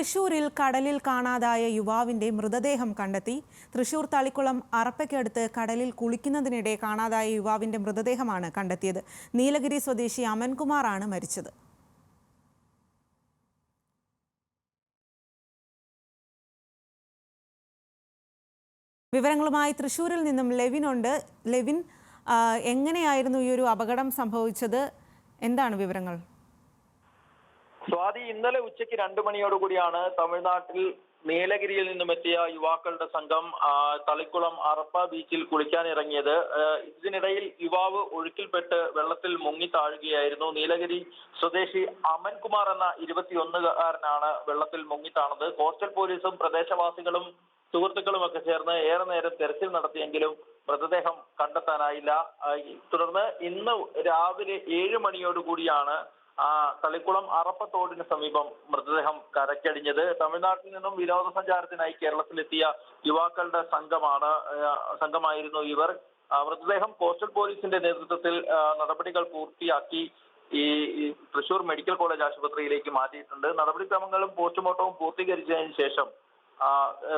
തൃശൂരിൽ കടലിൽ കാണാതായ യുവാവിന്റെ മൃതദേഹം കണ്ടെത്തി. തൃശൂർ തളിക്കുളം അറപ്പയ്ക്കടുത്ത് കടലിൽ കുളിക്കുന്നതിനിടെ കാണാതായ യുവാവിന്റെ മൃതദേഹമാണ് കണ്ടെത്തിയത്. നീലഗിരി സ്വദേശി അമൻകുമാറാണ് മരിച്ചത്. വിവരങ്ങളുമായി തൃശൂരിൽ നിന്നും ലെവിൻ ഉണ്ട്. ലെവിൻ, എങ്ങനെയായിരുന്നു ഈ ഒരു അപകടം സംഭവിച്ചത്? എന്താണ് വിവരങ്ങൾ? സ്വാതി, ഇന്നലെ ഉച്ചയ്ക്ക് 2 മണിയോടുകൂടിയാണ് തമിഴ്നാട്ടിൽ നീലഗിരിയിൽ നിന്നും എത്തിയ യുവാക്കളുടെ സംഘം തളിക്കുളം അറപ്പ ബീച്ചിൽ കുളിക്കാനിറങ്ങിയത്. ഇതിനിടയിൽ യുവാവ് ഒഴുക്കിൽപ്പെട്ട് വെള്ളത്തിൽ മുങ്ങി താഴുകയായിരുന്നു. നീലഗിരി സ്വദേശി അമൻകുമാർ എന്ന 21-കാരനാണ് വെള്ളത്തിൽ മുങ്ങി താണത്. കോസ്റ്റൽ പോലീസും പ്രദേശവാസികളും സുഹൃത്തുക്കളുമൊക്കെ ചേർന്ന് ഏറെ നേരം തെരച്ചിൽ നടത്തിയെങ്കിലും മൃതദേഹം കണ്ടെത്താനായില്ല. തുടർന്ന് ഇന്ന് രാവിലെ 7 മണിയോടുകൂടിയാണ് തളിക്കുളം അറപ്പത്തോടിന് സമീപം മൃതദേഹം കരയ്ക്കടിഞ്ഞത്. തമിഴ്നാട്ടിൽ നിന്നും വിനോദസഞ്ചാരത്തിനായി കേരളത്തിലെത്തിയ യുവാക്കളുടെ സംഘമായിരുന്നു ഇവർ. മൃതദേഹം കോസ്റ്റൽ പോലീസിന്റെ നേതൃത്വത്തിൽ നടപടികൾ പൂർത്തിയാക്കി ഈ തൃശൂർ മെഡിക്കൽ കോളേജ് ആശുപത്രിയിലേക്ക് മാറ്റിയിട്ടുണ്ട്. നടപടിക്രമങ്ങളും പോസ്റ്റ്മോർട്ടവും പൂർത്തീകരിച്ചതിന് ശേഷം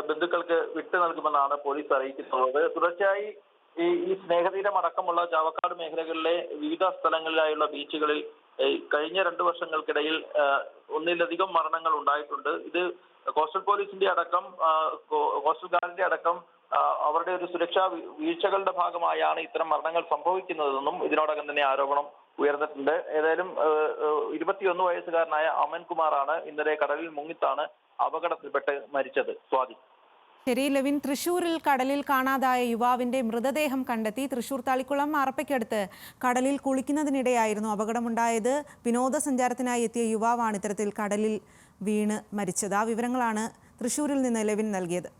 ബന്ധുക്കൾക്ക് വിട്ടു നൽകുമെന്നാണ് പോലീസ് അറിയിച്ചിട്ടുള്ളത്. തുടർച്ചയായി ഈ സ്നേഹതീരം അടക്കമുള്ള ചാവക്കാട് മേഖലകളിലെ വിവിധ സ്ഥലങ്ങളിലായുള്ള ബീച്ചുകളിൽ കഴിഞ്ഞ 2 വർഷങ്ങൾക്കിടയിൽ ഒന്നിലധികം മരണങ്ങൾ ഉണ്ടായിട്ടുണ്ട്. ഇത് കോസ്റ്റൽ പോലീസിന്റെ അടക്കം കോസ്റ്റൽ ഗാർഡിന്റെ അടക്കം അവരുടെ ഒരു സുരക്ഷാ വീഴ്ചകളുടെ ഭാഗമായാണ് ഇത്തരം മരണങ്ങൾ സംഭവിക്കുന്നതെന്നും ഇതിനോടകം തന്നെ ആരോപണം ഉയർന്നിട്ടുണ്ട്. ഏതായാലും 21 വയസ്സുകാരനായ അമൻകുമാറാണ് ഇന്നലെ കടലിൽ മുങ്ങിത്താണ് അപകടത്തിൽപ്പെട്ട് മരിച്ചത്. സ്വാതി. ശരി ലെവിൻ, തൃശൂരിൽ കടലിൽ കാണാതായ യുവാവിന്റെ മൃതദേഹം കണ്ടെത്തി. തൃശൂർ തളിക്കുളം അറപ്പയ്ക്കടുത്ത് കടലിൽ കുളിക്കുന്നതിനിടെയായിരുന്നു അപകടമുണ്ടായത്. വിനോദസഞ്ചാരത്തിനായി എത്തിയ യുവാവാണ് ഇത്തരത്തിൽ കടലിൽ വീണ് മരിച്ചത്. ആ വിവരങ്ങളാണ് തൃശൂരിൽ നിന്ന് ലെവിൻ നൽകിയത്.